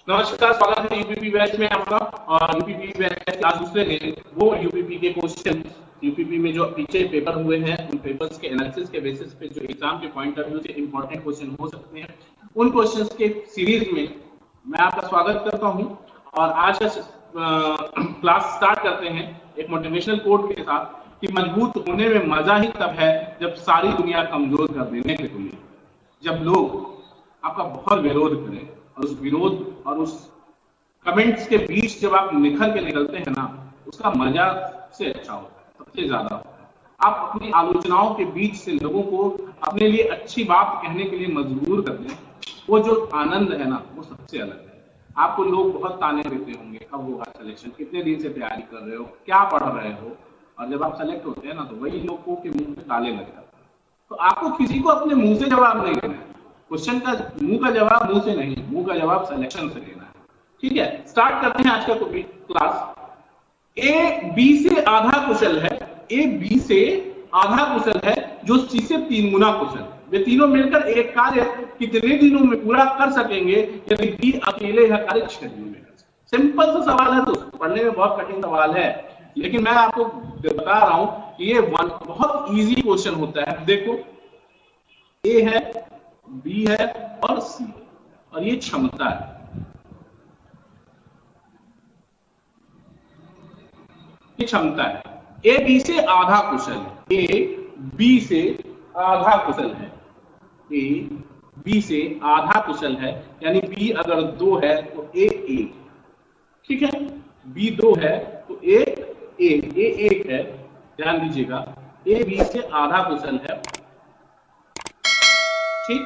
नमस्कार, स्वागत है यूपीपी बैच में आपका। और यूपीपी बैच आज दूसरे दिन वो यूपीपी के क्वेश्चन, यूपीपी में जो पीछे पेपर हुए हैं उन पेपर्स के एनालिसिस के बेसिस पे जो एग्जाम के पॉइंट ऑफ व्यू से इंपॉर्टेंट क्वेश्चन हो सकते हैं, उन क्वेश्चंस के सीरीज में मैं आपका स्वागत करता हूं। और आज का क्लास स्टार्ट करते हैं एक मोटिवेशनल कोट के साथ कि मजबूत होने में मजा ही तब है जब सारी दुनिया कमजोर कर देने के लिए, जब लोग आपका बहुत विरोध करें और उस विरोध और उस कमेंट्स के बीच जब आप निखर के निकलते हैं ना, उसका मजा से अच्छा होता है, सबसे ज्यादा होता है। आप अपनी आलोचनाओं के बीच से लोगों को अपने लिए अच्छी बात कहने के लिए मजबूर कर दें, वो जो आनंद है ना, वो सबसे अलग है। आपको लोग बहुत ताने देते होंगे, कब होगा सिलेक्शन, कितने दिन से तैयारी कर रहे हो, क्या पढ़ रहे हो, और जब आप सेलेक्ट होते हैं ना तो वही लोगों के मुंह पे ताले लग जाते हैं। तो आपको किसी को अपने मुंह से जवाब नहीं देना है। क्वेश्चन का मुंह का जवाब मुंह से नहीं, मुंह का जवाब सिलेक्शन से देना है। ठीक है, स्टार्ट करते हैं आज का क्लास। ए बी से आधा कुशल है, ए बी से आधा कुशल है जो सी से 3 गुना कुशल। वे तीनों मिलकर एक कार्य कितने दिनों में पूरा कर सकेंगे यदि बी अकेले यह कार्य 6 दिनों में कर सके। सिंपल सा सवाल है, तो पढ़ने में बहुत कठिन सवाल है, लेकिन मैं आपको बता रहा हूं कि ये बहुत इजी क्वेश्चन होता है। देखो, ए है, बी है और सी, और ये क्षमता है। ये क्षमता है। ए बी से आधा कुशल है, ए बी से आधा कुशल है, ए बी से आधा कुशल है, यानी बी अगर 2 है तो ए 1। ठीक है, बी 2 है तो ए 1 है। ध्यान दीजिएगा, ए बी से आधा कुशल है। ठीक,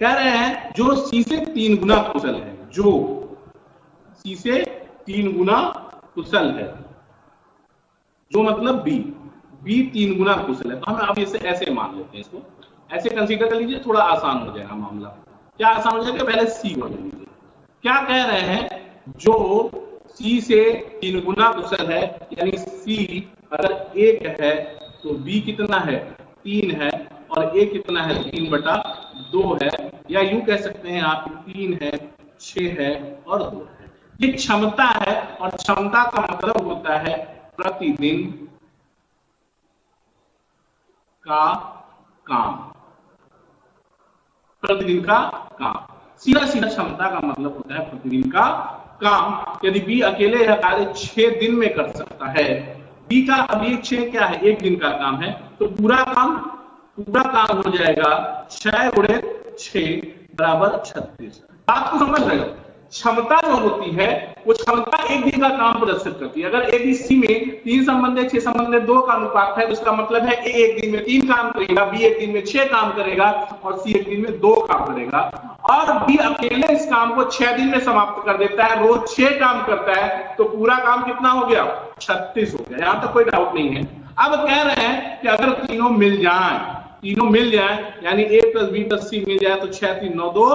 कह रहे हैं जो सी से 3 गुना कुशल है, जो सी से 3 गुना कुशल है, जो मतलब बी 3 गुना कुशल है। तो हम अब इसे ऐसे मान लेते हैं, इसको ऐसे कंसीडर कर लीजिए, थोड़ा आसान हो जाएगा मामला। क्या आसान हो जाएगा, पहले सी को ले लीजिए। क्या कह रहे हैं, जो सी से 3 गुना कुशल है, यानी सी अगर 1 है तो बी कितना है, 3 है, और ए कितना है, 3/2 है, या यूं कह सकते हैं आप 3 है, 6 है और 2 है। ये क्षमता है, और क्षमता का मतलब होता है प्रतिदिन का काम, प्रतिदिन का काम। सीधा सीधा क्षमता का मतलब होता है प्रतिदिन का काम। यदि बी अकेले यह कार्य 6 दिन में कर सकता है, बी का अब ये 6 क्या है, 1 दिन का काम है, तो पूरा काम हो जाएगा 6 × 6 = 36। बात को समझ रहे हो? क्षमता जो होती है वो क्षमता 1 दिन का काम प्रदर्शित करती है। अगर ए बी सी में 3 संबंध 6 संबंध 2 का अनुपात है, तो इसका मतलब है ए 1 दिन में 3 काम करेगा, बी 1 दिन में 6 काम करेगा, और सी 1 दिन में 2 काम करेगा। और बी अकेले इस काम को 6 दिन में समाप्त कर देता है, रोज 6 काम करता है, तो पूरा काम कितना हो गया, 36 हो गया। यहां तक कोई डाउट नहीं है। अब कह रहे हैं कि अगर तीनों मिल जाए, यानी ए प्लस बी प्लस सी मिल जाए, तो 6 3 9 2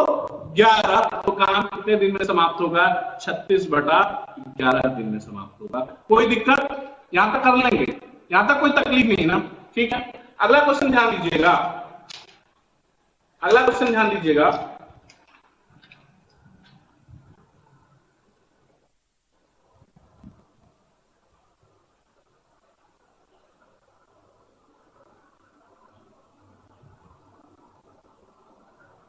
11, तो काम कितने दिन में समाप्त होगा, 36/11 दिन में समाप्त होगा। कोई दिक्कत, यहां तक कर लेंगे, यहां तक कोई तकलीफ नहीं ना। ठीक है, अगला क्वेश्चन ध्यान दीजिएगा, अगला क्वेश्चन ध्यान दीजिएगा।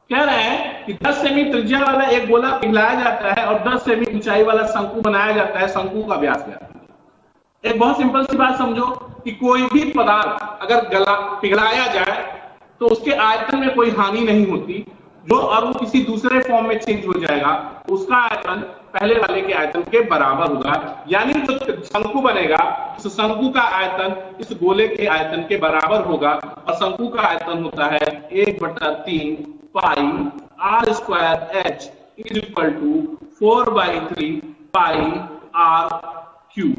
कह रहे हैं कि 10 सेमी त्रिज्या वाला एक गोला पिघलाया जाता है और 10 सेमी ऊंचाई वाला शंकु बनाया जाता है। शंकु का व्यास क्या है? एक बहुत सिंपल सी बात समझो कि कोई भी पदार्थ अगर पिघलाया जाए तो उसके आयतन में कोई हानि नहीं होती, जो और वो किसी दूसरे फॉर्म में चेंज हो जाएगा, उसका आयतन पहले वाले के आयतन के बराबर होगा। यानी जो शंकु बनेगा, उस शंकु का आयतन इस गोले के आयतन के बराबर होगा, और शंकु का आयतन होता है 1/3 पाई r² h = 4/3 पाई r³।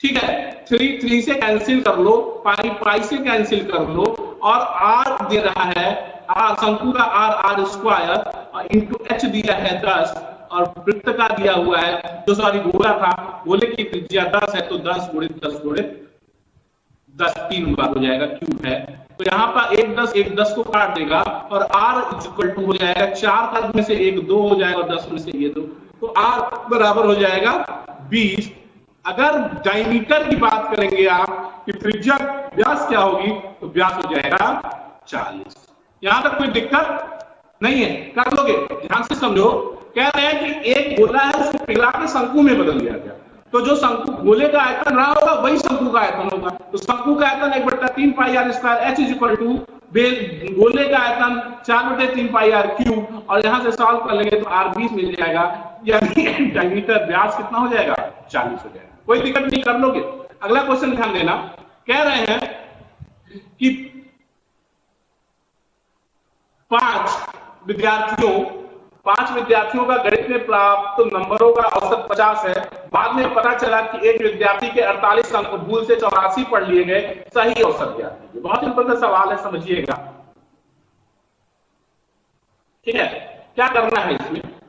ठीक है, 3 से कैंसिल कर लो, पाई से कैंसिल कर लो, और r दे रहा है, शंकु का r² इंटू h दिया है 10, और वृत्त का दिया हुआ है, जो सॉरी गोला था, गोले की त्रिज्या 10 है, तो 10 × 10 × 10 3 बार हो जाएगा, क्यूब है, तो यहाँ पर 1 10 को काट देगा और r इक्वल टू हो जाएगा 4 का में से 1 2 हो जाएगा और 10 में से ये 2, तो r बराबर हो जाएगा 20। अगर डायमीटर की बात करेंगे आप कि त्रिज्या व्यास क्या होगी, तो व्यास हो जाएगा 40। यहां तक कोई दिक्कत नहीं है, कर लोगे, ध्यान से समझो। कह रहे हैं कि एक गोला है उसको पिघला के शंकु में बदल दिया गया, तो जो शंकु गोले का आयतन रहा होगा वही शंकु का आयतन होगा। तो शंकु का आयतन 1/3 pi r square h is equal to गोले का आयतन 4/3 पाई आर क्यूब, और यहां से सॉल्व कर लेंगे तो r 20 मिल जाएगा, यानी डायमीटर व्यास कितना हो जाएगा 40 हो जाएगा। कोई दिक्कत नहीं, कर लोगे। अगला क्वेश्चन ध्यान देना, कह रहे हैं कि 5 विद्यार्थियों का गणित में प्राप्त नंबरों का औसत 50 है। बाद में पता चला कि एक विद्यार्थी के 48 अंक भूल से 84 पढ़ लिए गए, सही औसत ज्ञात कीजिए। बहुत सिंपल सा सवाल है, समझिएगा। ठीक है, क्या करना है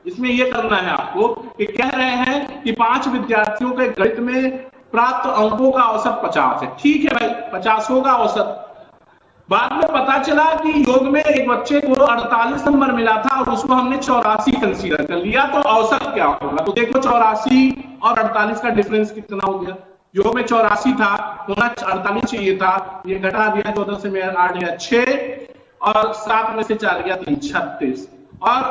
इसमें ये करना है आपको कि कह रहे हैं कि 5 विद्यार्थियों के गणित में प्राप्त अंकों का औसत 50 है। ठीक है भाई, 50 होगा औसत। बाद में पता चला कि योग में एक बच्चे को 48 नंबर मिला था और उसको हमने 84 कंसीडर कर लिया, तो औसत क्या होगा? तो देखो 84 और 48 का डिफरेंस कितना हो गया। योग में 84 था, होना 48 चाहिए था, ये घटा दिया, 14 से में 8 गया 6 और 7 में से 4 गया 3, 36, और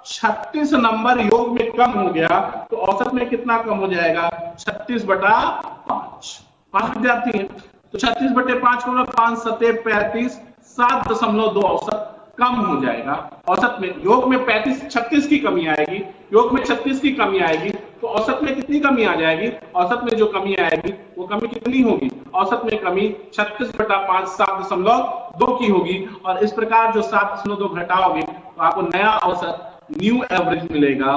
36 नंबर योग में कम हो गया, तो औसत में कितना कम हो जाएगा? 36/5। 5 विद्यार्थी हैं तो 36/5 होगा, 5 7 35, 7.2 औसत कम हो जाएगा। औसत में योग में 36 की कमी आएगी, योग में 36 की कमी आएगी, तो औसत में कितनी कमी आ जाएगी? औसत में जो कमी आएगी वो कमी कितनी होगी? औसत में कमी 36/5 7.2 की होगी। और इस प्रकार जो 7.2 घटाओगे तो आपको नया औसत, न्यू एवरेज मिलेगा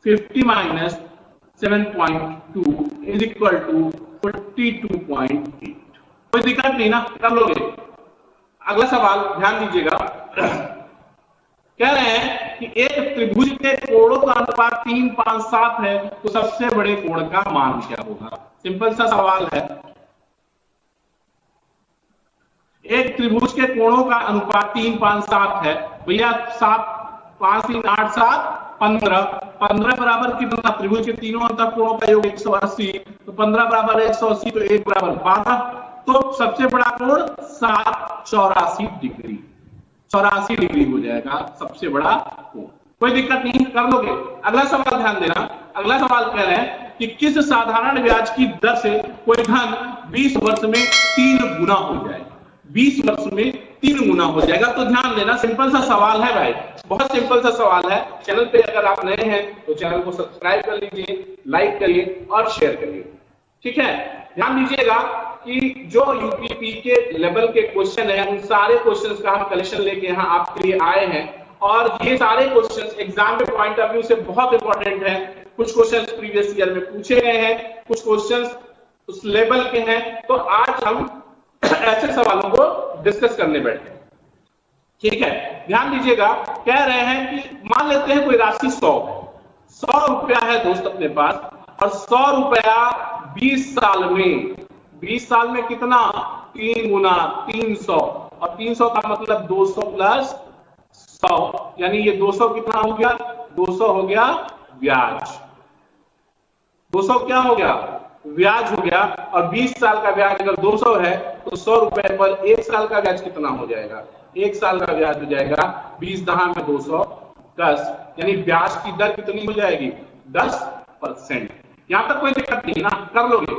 50 - 7.2 इज इक्वल टू 42.8। कोई दिक्कत नहीं ना, कर लोगे। अगला सवाल ध्यान दीजिएगा, कह रहे हैं कि एक त्रिभुज के कोणों का अनुपात 3 5 7 है, तो सबसे बड़े कोण का मान क्या होगा? सिंपल सा सवाल है। एक त्रिभुज के कोणों का अनुपात 3 5 7 है भैया, 7 5 3 8 7 15, 15 बराबर कितना? त्रिभुज के तीनों अंतः कोणों का योग 180, तो 15 बराबर 180, तो 1 बराबर 12, तो सबसे बड़ा कोण 84 डिग्री, 84 डिग्री हो जाएगा सबसे बड़ा कोण। कोई दिक्कत नहीं, कर लोगे। अगला सवाल ध्यान देना, अगला सवाल कह रहे हैं कि किस साधारण ब्याज की दर से कोई धन 20 वर्ष में 3 गुना हो जाएगा? 20 वर्ष में 3 गुना हो जाएगा। तो ध्यान देना, सिंपल सा सवाल है भाई, बहुत सिंपल सा सवाल है। चैनल पे अगर आप नए हैं तो चैनल को सब्सक्राइब कर लीजिए, लाइक करिए और शेयर करिए। ठीक है, ध्यान दीजिएगा कि जो यूपीपी के लेवल के क्वेश्चन है, उन सारे क्वेश्चंस का हम कलेक्शन लेके यहाँ आपके लिए आए हैं, और ये सारे क्वेश्चंस एग्जाम के पॉइंट ऑफ व्यू से बहुत इंपॉर्टेंट है। कुछ क्वेश्चंस प्रीवियस ईयर में पूछे गए हैं, कुछ क्वेश्चंस उस लेवल के हैं, तो आज हम ऐसे सवालों को डिस्कस करने बैठे। ठीक है, ध्यान दीजिएगा, कह रहे हैं कि मान लेते हैं कोई राशि 100 है, 100 रुपया है दोस्त अपने पास, और 100 रुपया 20 साल में, 20 साल में कितना? 3 गुना 300, और 300 का मतलब 200 प्लस 100, यानी ये 200 कितना हो गया? 200 हो गया ब्याज। 200 क्या हो गया? ब्याज हो गया। और 20 साल का ब्याज अगर 200 है तो 100 रुपए पर 1 साल का ब्याज कितना हो जाएगा? 1 साल का ब्याज हो जाएगा 20 दहा में 200 10, यानी ब्याज की दर कितनी हो जाएगी? 10%। यहां तक कोई दिक्कत नहीं ना, कर लोगे।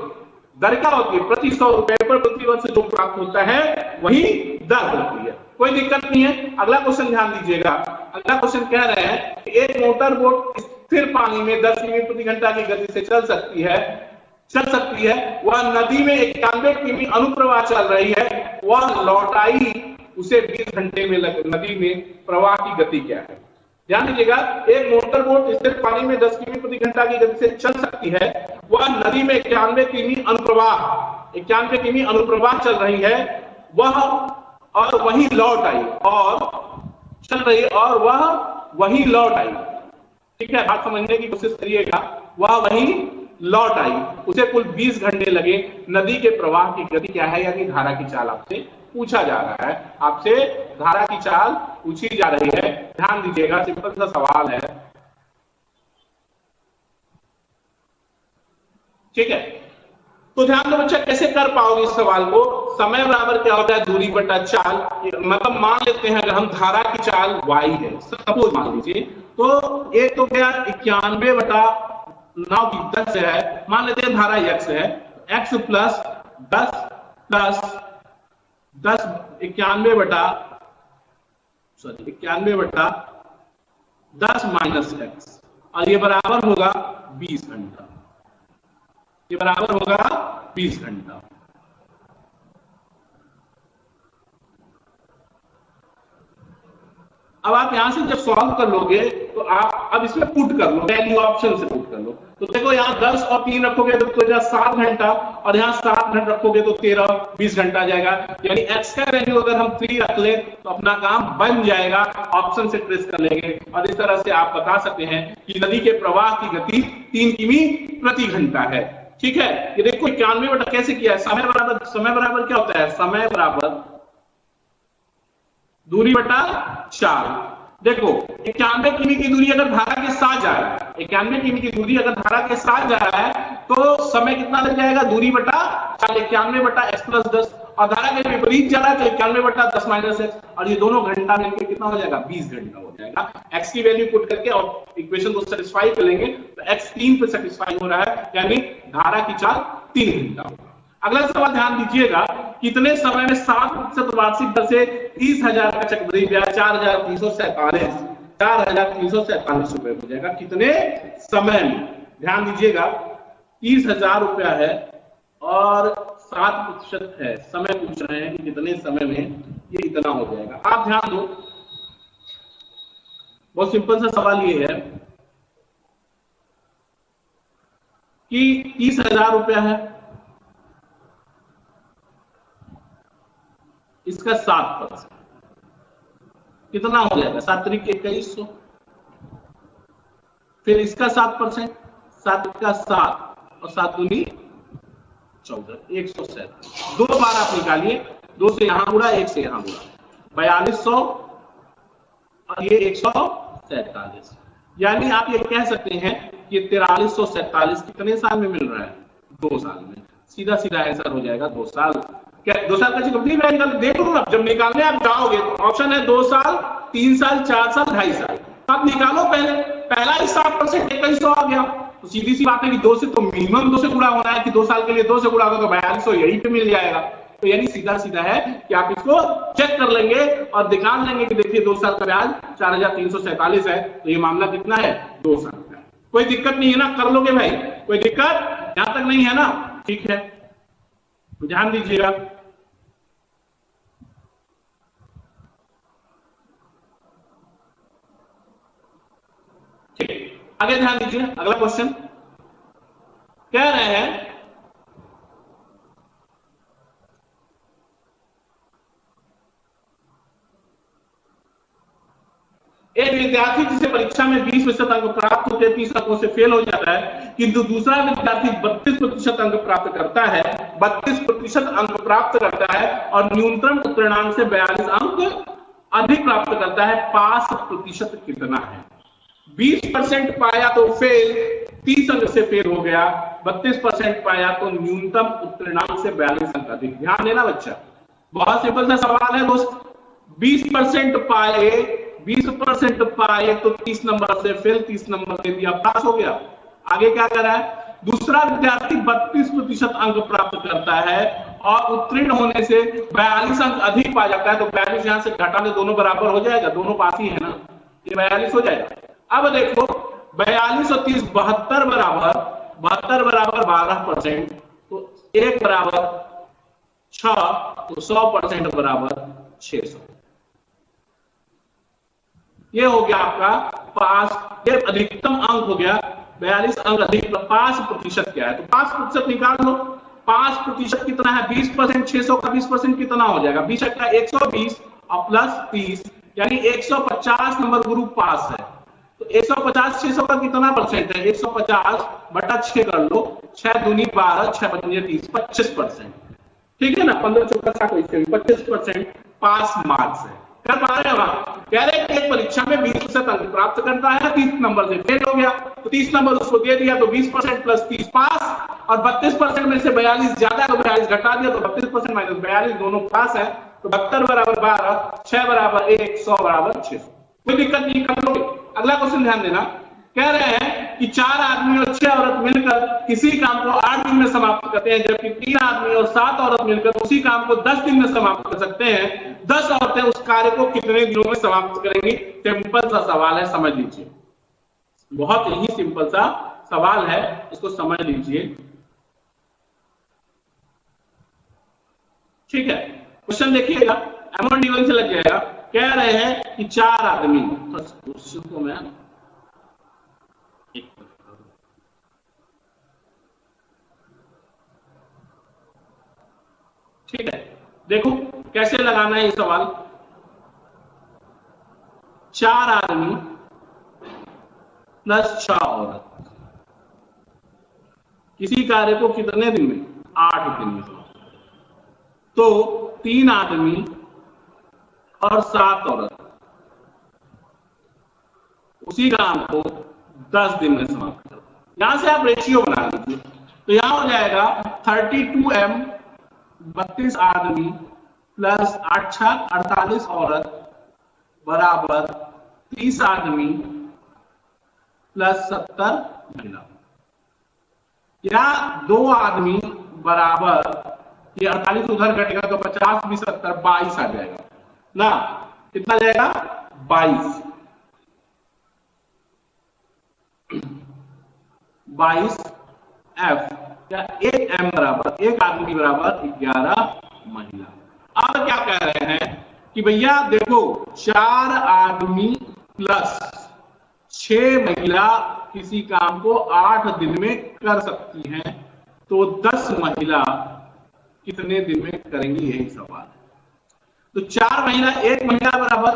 दर क्या होती है? प्रति 100 रुपए पर प्रति वर्ष जो प्राप्त होता है वही दर होती है। कोई दिक्कत नहीं है। अगला क्वेश्चन ध्यान दीजिएगा, अगला क्वेश्चन कह रहे हैं कि एक मोटर बोट स्थिर पानी में 10 किमी प्रति घंटा की गति से चल सकती है, वह नदी में 91 किमी अनुप्रवाह चल रही है, वह लौटाई उसे 20 घंटे में नदी में प्रवाह की गति क्या है? ध्यान दीजिएगा, एक मोटर बोट स्थिर पानी में 10 किमी प्रति घंटा की गति से चल सकती है, वह नदी में 91 किमी अनुप्रवाह चल रही है, वह और वहीं लौट आई, और चल रही और वह वहीं लौट आई। ठीक है, बात समझने की कोशिश करिएगा, वह वहीं लौट आई, उसे कुल 20 घंटे लगे। नदी के प्रवाह की गति क्या है, यानी धारा की चाल आपसे पूछा जा रहा है, आपसे धारा की चाल पूछी जा रही है। ध्यान दीजिएगा, सिंपल सा सवाल है, ठीक है। तो ध्यान दो बच्चा, कैसे कर पाओगे इस सवाल को। समय बराबर क्या होता है, दूरी बटा चाल। मतलब मान लेते हैं अगर हम धारा की चाल y है, सपोज मान लीजिए, तो एक तो क्या 91 बटा 9 की 10 है, मान लेते हैं धारा x है, x प्लस 10 प्लस 10 91 बटा 10 माइनस x, और ये बराबर होगा 20 घंटा, ये बराबर होगा 20 घंटा। अब आप यहां से जब सॉल्व कर लोगे तो आप अब इसमें पुट कर लो, वैल्यू ऑप्शन से पुट कर लो। तो देखो यहाँ 10 और 3 रखोगे तो 7 घंटा, और यहाँ 7 घंटा रखोगे तो 13-20 घंटा आ जाएगा। यानी x का वैल्यू अगर हम 3 रख ले तो अपना काम बन जाएगा, ऑप्शन से ट्रेस कर लेंगे। और इस तरह से आप बता सकते हैं कि नदी के प्रवाह की गति 3 किमी प्रति घंटा है, ठीक है। ये देखो 91 बटा कैसे किया है, समय बराबर क्या होता है, समय बराबर दूरी बटा चाल। देखो 91 किमी की दूरी अगर धारा के साथ जा रहा है, 91 किमी की दूरी अगर धारा के साथ जा रहा है तो समय कितना लग जाएगा, दूरी बटा चाल, 91 बटा x प्लस 10, और धारा के विपरीत जा रहा है तो 91 बटा 10 माइनस x, और ये दोनों घंटा मिलकर कितना हो जाएगा, 20 घंटा हो जाएगा। x की वैल्यू पुट करके और इक्वेशन को सेटिस्फाई कर लेंगे तो x 3 पे सेटिस्फाई हो रहा है, यानी धारा की चाल 3 घंटा होगा। अगला सवाल ध्यान दीजिएगा, कितने समय में 7% वार्षिक दर से 30,000 का चक्रवृद्धि ब्याज 4,347 रुपए हो जाएगा, कितने समय में। ध्यान दीजिएगा 30,000 रुपया है और 7% है, समय पूछ रहे हैं कि कितने समय में ये इतना हो जाएगा। आप ध्यान दो, बहुत सिंपल सा सवाल ये है कि 30,000 रुपया है, इसका 7% कितना हो जाएगा, 7 त्रिक 2100, फिर इसका 7%, 7 का 7 और 7 दूनी 14, 147। 2 बार आप निकालिए, 2 से यहां उड़ा, 1 से यहां उड़ा, 4200 और ये 147। यानी आप ये कह सकते हैं कि 4347 कितने साल में मिल रहा है, 2 साल में। सीधा सीधा आंसर हो जाएगा 2 साल। क्या 2 साल का चक्रवृद्धि ब्याज निकाल देख लो ना, जब निकालने आप जाओगे तो ऑप्शन है 2 साल, 3 साल, 4 साल, 2.5 साल। अब निकालो, पहला ही 7% 2100 आ गया, तो सीधी सी बात है कि 2 से तो मिनिमम 2 से गुणा होना है, कि 2 साल के लिए 2 से गुणा होगा तो 4200 यहीं पे मिल जाएगा। तो यानी सीधा सीधा है कि आप इसको चेक कर लेंगे और दिखा लेंगे कि देखिए 2 साल का ब्याज 4,347 है, तो ये मामला कितना है, 2 साल का। कोई दिक्कत नहीं है ना, कर लोगे भाई, कोई दिक्कत यहां तक नहीं है ना, ठीक है। ध्यान दीजिएगा, आगे ध्यान दीजिए। अगला क्वेश्चन कह रहे हैं एक विद्यार्थी जिसे परीक्षा में 20% अंक प्राप्त होते 30 अंकों से फेल हो जाता है, किंतु दूसरा विद्यार्थी 32% अंक प्राप्त करता है, 32% अंक प्राप्त करता है और न्यूनतम उत्तीर्णांक से 42 अंक अधिक प्राप्त करता है, पास प्रतिशत कितना है। 20% पाया तो फेल, 30 अंक से फेल हो गया, 32% पाया तो न्यूनतम उत्तीर्णांक से 42 अंक अधिक। ध्यान देना बच्चा, बहुत सिंपल सा सवाल है दोस्त। 20% पाए, 20% पाए तो 30 नंबर से फेल, 30 नंबर से दिया, पास हो गया। आगे क्या कर रहा है, दूसरा विद्यार्थी 32% अंक प्राप्त करता है और उत्तीर्ण होने से 42 अंक अधिक पा जाता है, तो 42 यहां से घटा ले, दोनों बराबर हो जाएगा, दोनों पास ही है ना, ये 42 हो जाएगा। अब देखो 42 और 30 72 बराबर 12%, तो 1 बराबर 6, तो 100% बराबर 600। ये हो गया आपका पास, ये अधिकतम अंक हो गया 42 अंक अधिक। पास प्रतिशत क्या है, तो पास प्रतिशत निकाल लो। पास प्रतिशत कितना है, 20%, 600 का 20% कितना हो जाएगा, 20 का 120 और प्लस 30, यानी 150 नंबर ग्रुप पास है। तो 150 600 का कितना परसेंट है? 150 बटा 6 कर लो, 6 दूनी 12, 6 पंजे 30, 25%। ठीक है ना, 15 चौका 60, 25% पास मार्क्स है। कर पा रहे हो आप? कह रहे हैं कि एक परीक्षा में 20% अंक प्राप्त करता है, 30 नंबर से फेल हो गया तो 30 नंबर उसको दे दिया तो 20% प्लस 30 पास, और 32% में से 42 ज्यादा है तो 42 घटा दिया तो 32% माइनस 42 दोनों पास है, तो 72 बराबर 12, 6 बराबर 1, 100 बराबर 600। कोई दिक्कत नहीं, कर लोगे। अगला क्वेश्चन ध्यान देना, कह रहे हैं कि 4 आदमी और 6 औरत मिलकर किसी काम को 8 दिन में समाप्त करते हैं, जबकि 3 आदमी और 7 औरत मिलकर उसी काम को 10 दिन में समाप्त कर सकते हैं। 10 औरतें उस कार्य को कितने दिनों में समाप्त करेंगी? सिंपल सा सवाल है, समझ लीजिए। बहुत ही सिंपल सा सवाल है, इसको समझ लीजिए। ठीक है, क्वेश्चन देखिएगा, एमओ से लग जाएगा। कह रहे हैं कि 4 आदमी, को मैं ठीक है, देखो कैसे लगाना है ये सवाल। 4 आदमी प्लस 6 औरत किसी कार्य को कितने दिन में? 8 दिन में। तो 3 आदमी और 7 औरत उसी काम को 10 दिन में समाप्त कर। यहां से आप रेशियो बना लीजिए, तो यहां हो जाएगा 32m 32 आदमी प्लस 8 6 48 औरत बराबर 30 आदमी प्लस 70 महिला। या 2 आदमी बराबर, ये 48 उधर घटेगा तो 50 भी 70 22 आ जाएगा ना, कितना जाएगा? 22 F या 1 M बराबर 1 आदमी बराबर 11 महिला। अब क्या कह रहे हैं कि भैया देखो 4 आदमी प्लस 6 महिला किसी काम को 8 दिन में कर सकती हैं, तो 10 महिला कितने दिन में करेंगी, यही सवाल है। तो 4 महिला, 1 महिला बराबर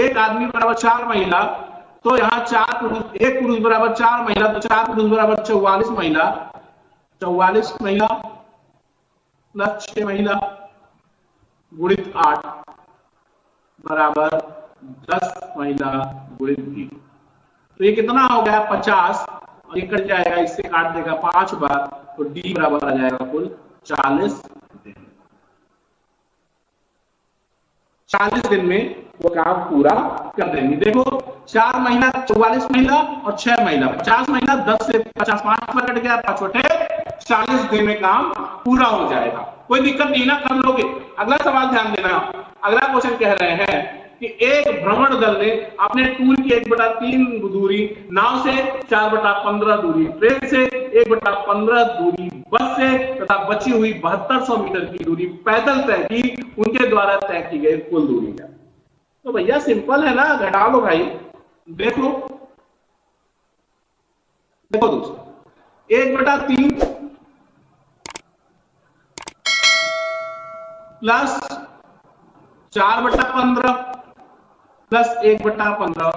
1 आदमी बराबर 4 महिला, तो यहाँ 4 पुरुष, 1 पुरुष बराबर 4 महिला, तो 4 पुरुष बराबर 44 महिला, 44 महिला प्लस 6 महिला गुणित 8 बराबर 10 महिला गुणित 3। तो ये कितना हो गया? 50, और ये कट जाएगा, इससे काट देगा 5 बार, तो डी बराबर आ जाएगा कुल 40 दिन। 40 दिन में वो काम पूरा कर देंगे। देखो 4 महीना 44 महिला और 6 महिला 50 महिला, 10 से 50 5 बार कट गया, 5 छोटे 40 दिन में काम पूरा हो जाएगा। कोई दिक्कत नहीं ना, कर लोगे। अगला सवाल ध्यान देना, अगला क्वेश्चन कह रहे हैं कि एक भ्रमण दल ने अपने टूर की 1/3 दूरी नाव से, 4/15 दूरी ट्रेन से, 1/15 दूरी बस से तथा बची हुई 7200 मीटर की दूरी पैदल तय की, उनके द्वारा तय की गई कुल दूरी है। तो भैया सिंपल है ना, घटा लो भाई। देखो देखो दोस्तों, 1/3 प्लस 4/15 प्लस 1/15।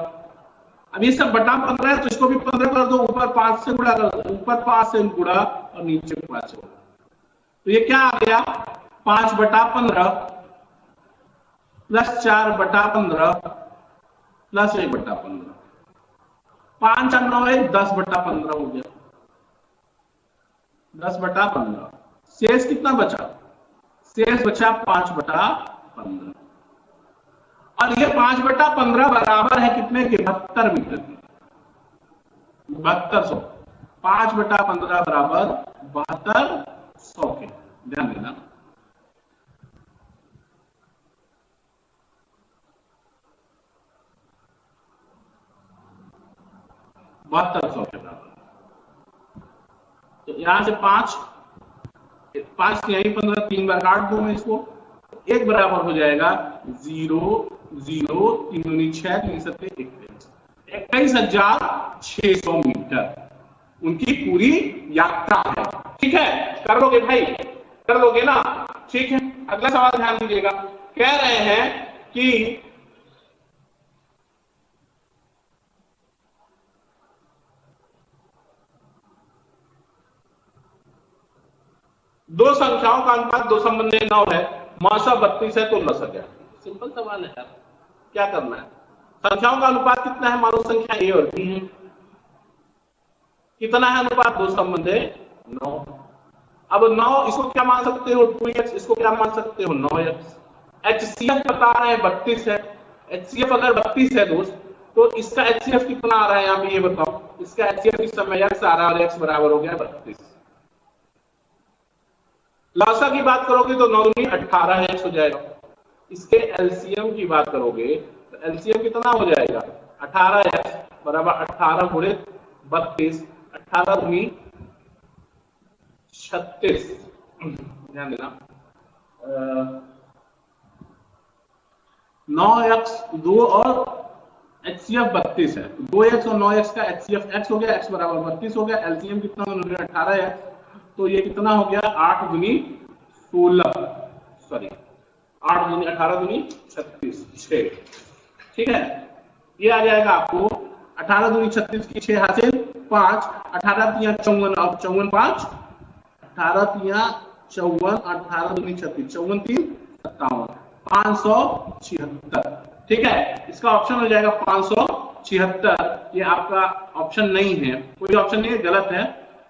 अब ये सब बटा 15 है, तो इसको भी 15 कर दो, ऊपर 5 से गुणा कर दो, ऊपर 5 से गुणा और नीचे 5 से। तो ये क्या आ गया? 5/15 प्लस 4/15 प्लस 1/15। 5 और 9 10/15 हो गया, 10/15। शेष कितना बचा? शेष बचा 5/15, और ये 5/15 बराबर है कितने के? 72 मीटर की, 7200। 5/15 बराबर 7200 के, ध्यान देना। बहत्तर के बराबर। तो यहां से 5 यही 15, 3 बार काट दो मैं इसको, 1 बराबर हो जाएगा 0 0 3 दूनी 6 3 सत्ते 21,600 मीटर उनकी पूरी यात्रा है। ठीक है, कर लोगे भाई, कर लोगे ना? ठीक है, अगला सवाल ध्यान दीजिएगा। कह रहे हैं कि दो संख्याओं का अनुपात 2:9 है, मौसा 32 है, तो लसा क्या? सिंपल सवाल है यार, क्या करना है? संख्याओं का अनुपात कितना है? मानो संख्या ए और बी है, कितना है अनुपात? 2:9। अब 9 इसको क्या मान सकते हो? 2x, इसको क्या मान सकते हो? 9x। HCF बता रहे हैं 32 है, HCF अगर 32 है दोस्त, तो इसका HCF कितना आ रहा है यहाँ पे ये बताओ? इसका HCF इस समय x आ रहा है और x बराबर हो गया 32। लॉसा की बात करोगे तो 9 दूनी 18x हो जाएगा। इसके एलसीएम की बात करोगे तो एलसीएम कितना हो जाएगा? 18x बराबर 18 गुणे 32, 18 दूनी 36। ध्यान देना, 9x 2 और HCF 32 है, 2x और 9x का HCF x हो गया, x बराबर 32 हो गया, एलसीएम कितना हो गया? 18x, तो ये कितना हो गया? 8 दूनी 16, सॉरी 8 दूनी 18 दूनी 36, 6। ठीक है, ये आ जाएगा आपको 18 दूनी 36 की 6 हासिल 5, 18 तिया 54 और 54 5, 18 तिया 54, 18 दूनी 36, 54 3 57, 576। ठीक है, इसका ऑप्शन हो जाएगा 576। ये आपका ऑप्शन नहीं है, कोई ऑप्शन नहीं है, गलत है,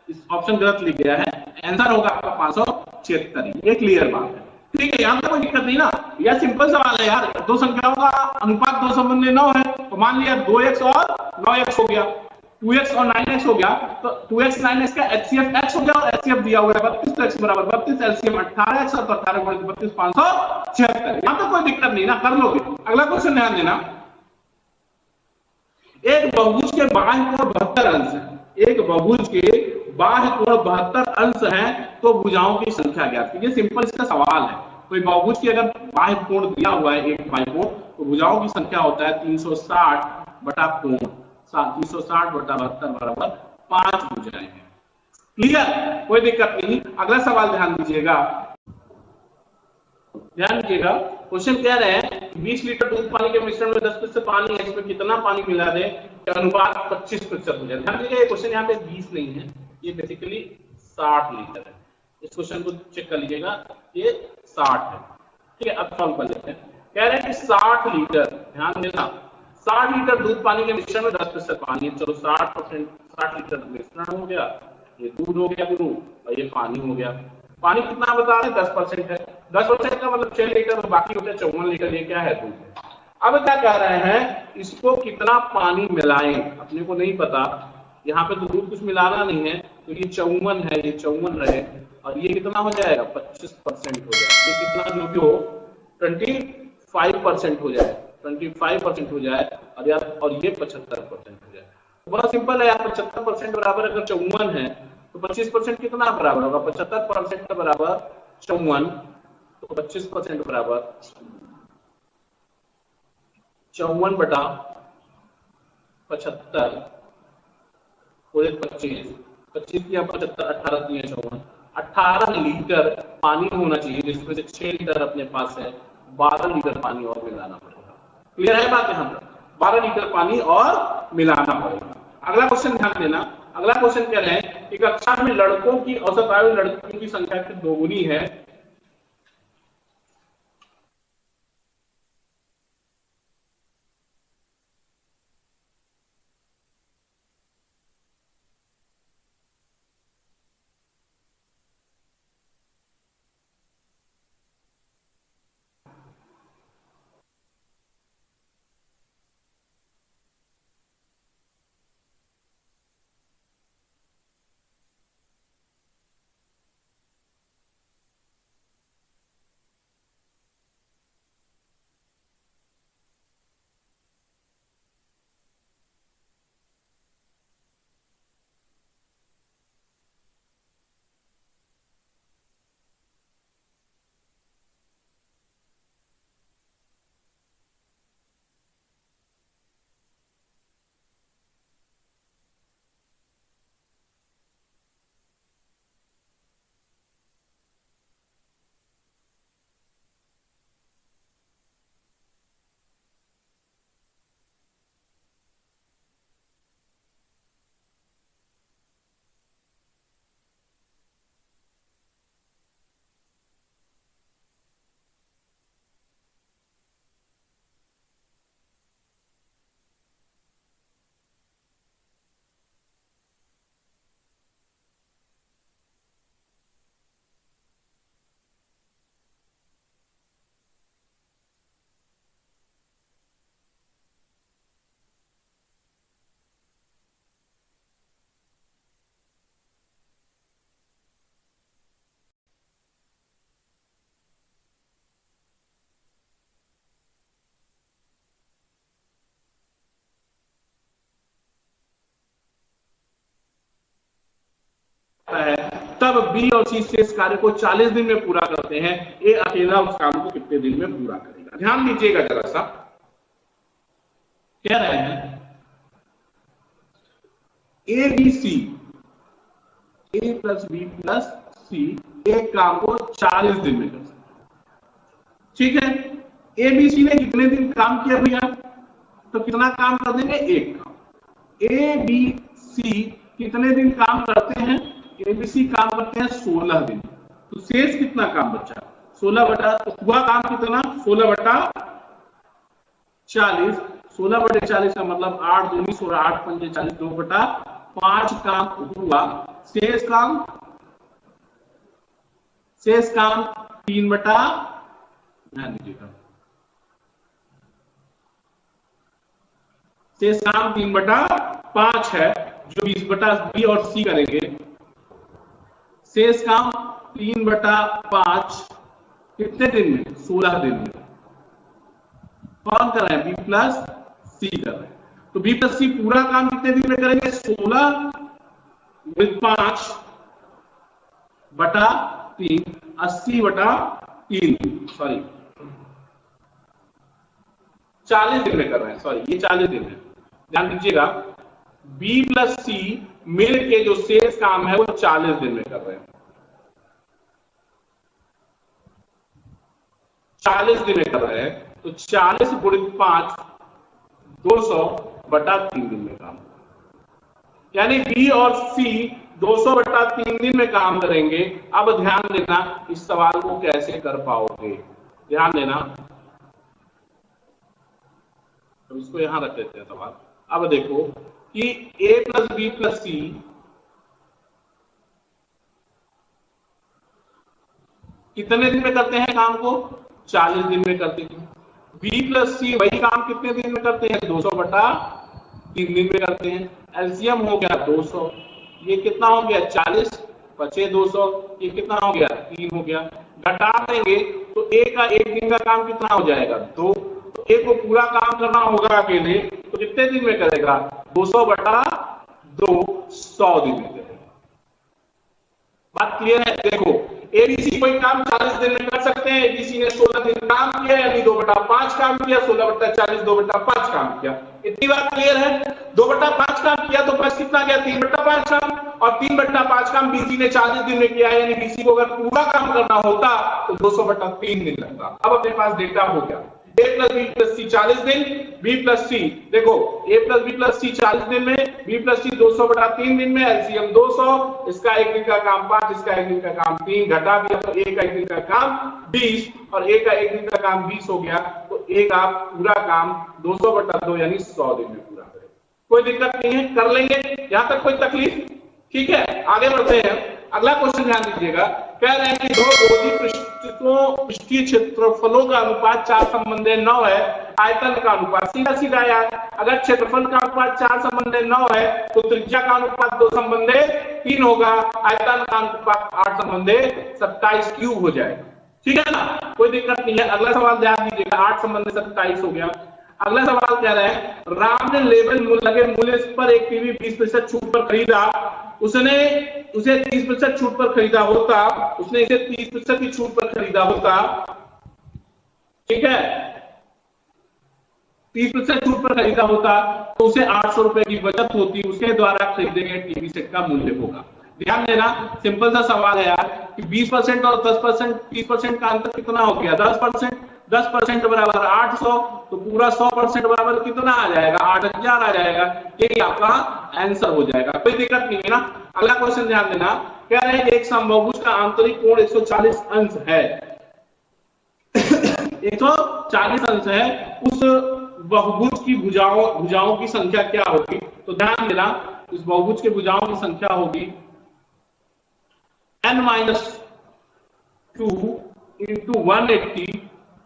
इस ऑप्शन गलत लिख गया है, आंसर होगा आपका 576। ये क्लियर बात है। ठीक है, यहां तक कोई दिक्कत नहीं ना, यह सिंपल सवाल है यार, दो संख्याओं का अनुपात 2:9 है, तो मान लिया 2x और 9x हो गया, 2x और 9x हो गया, तो 2x 9x का HCF x हो गया और HCF दिया हुआ है 32, तो x बराबर 32, एलसीएम 18x और 18 गुणे 32 576। यहां तो कोई दिक्कत नहीं ना, कर लोगे। अगला क्वेश्चन ध्यान देना, एक बहुभुज के बाह्य कोण 72 अंश है, एक बहुभुज के बाह्य कोण 72 अंश है, तो भुजाओं की संख्या ज्ञात कीजिए। सिंपल इसका सवाल है, कोई बहुभुज की अगर बाह्य कोण दिया हुआ है एक बाह्य कोण, तो भुजाओं की संख्या होता है 360 बटा कोण, 360 बटा 72 बराबर 5 भुजाएं हैं। क्लियर, कोई दिक्कत नहीं। अगला सवाल ध्यान दीजिएगा, ध्यान दीजिएगा, क्वेश्चन कह रहे हैं 20 लीटर दूध पानी के मिश्रण में 10% पानी है, इसमें कितना पानी मिला दे कि अनुपात 25% हो जाए। ध्यान दीजिएगा, ये क्वेश्चन यहाँ पे 20 नहीं है, ये बेसिकली 60 लीटर है। इस क्वेश्चन को चेक कर लीजिएगा, ये 60 है। ठीक है, अब सॉल्व कर लेते हैं। कह रहे हैं कि 60 लीटर, ध्यान देना, 60 लीटर दूध पानी के मिश्रण में 10% पानी है। चलो 60 लीटर मिश्रण हो गया, ये दूध हो गया गुरु, और ये पानी हो गया। पानी कितना बता रहे हैं? 10% है, 10% का मतलब 6 लीटर, और बाकी होता है 54 लीटर। ये क्या है? दूध। अब क्या कह रहे हैं, इसको कितना पानी मिलाएं, अपने को नहीं पता, यहाँ पे तो दूध कुछ मिलाना नहीं है, तो ये 54 है, ये 54 रहे, और ये कितना हो जाएगा? 25% हो जाए, ये कितना जो भी हो 25% हो जाए, 25% हो जाए, और यार और ये 75% हो जाए। तो बड़ा सिंपल है यार, 75% बराबर अगर 54 है, तो 25% कितना बराबर होगा? 75% के बराबर 54, तो 25% बराबर 54 बटा 75 पूरे 25, 25 या 75, 18 या 54, 18 लीटर पानी होना चाहिए, जिसमें से 6 लीटर अपने पास है, 12 लीटर पानी और मिलाना पड़ेगा। क्लियर है बात? यहाँ पर 12 लीटर पानी और मिलाना पड़ेगा। अगला क्वेश्चन ध्यान देना, अगला क्वेश्चन कह रहे हैं कि कक्षा में लड़कों की औसत आयु लड़कियों की संख्या से दोगुनी है, जब बी और सी शेष कार्य को 40 दिन में पूरा करते हैं, ए अकेला उस काम को कितने दिन में पूरा करेगा? ध्यान दीजिएगा जरा सा, कह रहे हैं A B C, A plus B plus C एक काम को 40 दिन में कर सकते हैं। ठीक है, ए बी सी ने कितने दिन काम किया भैया? तो कितना काम कर देंगे? एक काम। ए बी सी कितने दिन काम करते हैं? ए बी सी काम करते हैं 16 दिन। तो शेष कितना काम बचा? 16 बटा, तो हुआ काम कितना? 16 बटा 40। 16 बटे 40 का मतलब 8 दूनी 16, 8 पंजे 40, 2 बटा 5 काम हुआ। शेष काम 3 बटा, ध्यान दीजिएगा, शेष काम 3 बटा 5 है, जो 20 बटा बी और सी करेंगे। शेष काम 3 बटा 5 कितने दिन में? 16 दिन में। कौन कर रहे हैं? बी प्लस सी कर रहे हैं। तो बी प्लस सी पूरा काम कितने दिन में करेंगे? 16 विद 5 बटा 3, 80 बटा 3, सॉरी 40 दिन में कर रहे हैं, सॉरी ये 40 दिन है। ध्यान दीजिएगा, बी प्लस सी मिल के जो शेष काम है वो 40 दिन में कर रहे हैं। 40 दिन में कर रहे हैं, तो 40 गुणित 5 200 बटा 3 दिन में काम, यानी बी और सी 200 बटा 3 दिन में काम करेंगे। अब ध्यान देना, इस सवाल को कैसे कर पाओगे, ध्यान देना। तो इसको यहां रख देते हैं सवाल। अब देखो कि ए प्लस बी प्लस सी कितने दिन में करते हैं काम को? 40 दिन में करते हैं। बी प्लस सी वही काम कितने दिन में करते हैं? 200 बटा 3 दिन में करते हैं। एलसीएम हो गया 200, ये कितना हो गया? 40, बचे 200, ये कितना हो गया? 3 हो गया। घटा देंगे तो ए का 1 दिन का काम कितना हो जाएगा? 2। तो ए को पूरा काम करना होगा अकेले, तो कितने दिन में करेगा? 200 बटा 2 100 दिन में करेगा। बात क्लियर है? देखो एबीसी कोई काम 40 दिन में कर सकते हैं। एबीसी ने 16 दिन काम किया, यानी 2 बटा 5 काम किया। 16 बटा 40 2 बटा 5 काम किया। इतनी बात क्लियर है? 2 बटा 5 काम किया तो 5 कितना गया? 3 बटा 5 काम, और 3 बटा 5 काम बीसी ने 40 दिन में किया, यानी बीसी को अगर पूरा काम करना होता तो 200 बटा 3 दिन लगता। अब अपने पास डेटा हो गया, ए प्लस बी प्लस सी 40 दिन, बी प्लस सी, देखो ए प्लस बी प्लस सी 40 दिन में, बी प्लस सी 200 बटा 3 दिन में, एलसीएम 200, इसका 1 दिन का काम 5, इसका 1 दिन का काम 3, घटा दिया तो ए का 1 दिन का काम 20, और ए का 1 दिन का काम 20 हो गया। तो ए का पूरा काम 200 बटा 2 यानी 100 दिन में पूरा करेगा। कोई दिक्कत नहीं है, कर लेंगे, यहां तक कोई तकलीफ? ठीक है, आगे बढ़ते हैं। अगला क्वेश्चन ध्यान दीजिएगा, कह रहे हैं कि दो गोलीय पृष्ठीय क्षेत्रफलों का अनुपात 4:9 है, आयतन का अनुपात सीधा सीधा यार, अगर क्षेत्रफल का अनुपात 4:9 है तो त्रिज्या का अनुपात 2:3 होगा, आयतन का अनुपात 8:27 क्यूब हो जाएगा। ठीक है ना, कोई दिक्कत नहीं है। अगला सवाल ध्यान दीजिएगा, 8:27 हो गया। अगला सवाल कह रहा है, राम ने लेबल लगे मूल्य पर एक टीवी 20% छूट पर खरीदा, उसे 30% छूट पर खरीदा होता, उसने इसे 30% की छूट पर खरीदा होता, ठीक है, 30% छूट पर खरीदा होता तो उसे 800 रुपए की बचत होती, उसके द्वारा खरीदे गए टीवी सेट का मूल्य होगा। ध्यान देना, सिंपल सा सवाल है यार कि 20% और 10%, 30% का अंतर कितना हो गया? 10%। 10% बराबर 800, तो पूरा 100% बराबर कितना आ जाएगा? 8000 आ जाएगा। ये आपका आंसर हो जाएगा, कोई दिक्कत नहीं है ना। अगला क्वेश्चन ध्यान देना, कह रहे हैं एक समबाहुभुज का आंतरिक कोण 140 अंश है 140 अंश है, उस बहुभुज की भुजाओं की संख्या क्या होगी? तो ध्यान देना, इस बहुभुज के भुजाओं की संख्या होगी n-2 into 180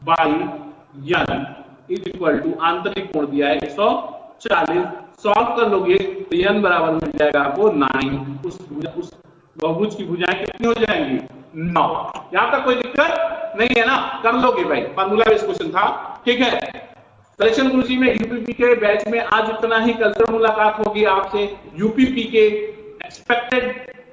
by n is equal to आंतरिक कोण दिया है 140। सॉल्व कर लोगे तो n बराबर मिल जाएगा आपको 9। उस बहुभुज की भुजाएं कितनी हो जाएंगी? 9। यहां तक कोई दिक्कत नहीं है ना, कर लोगे भाई, फार्मूला बेस्ड क्वेश्चन था। ठीक है, कलेक्शन गुरुजी में यूपीपी के बैच में आज इतना ही। कल से मुलाकात होगी आपसे यूपीपी के एक्सपेक्टेड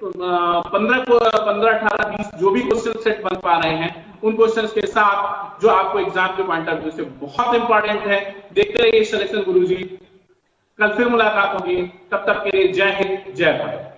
15 15 18 20 जो भी क्वेश्चन सेट बन पा रहे हैं उन क्वेश्चंस के साथ जो आपको एग्जाम के पॉइंट ऑफ व्यू से बहुत इंपॉर्टेंट है। देखते रहिए सिलेक्शन गुरुजी। कल फिर मुलाकात होगी, तब तक के लिए जय हिंद जय भारत।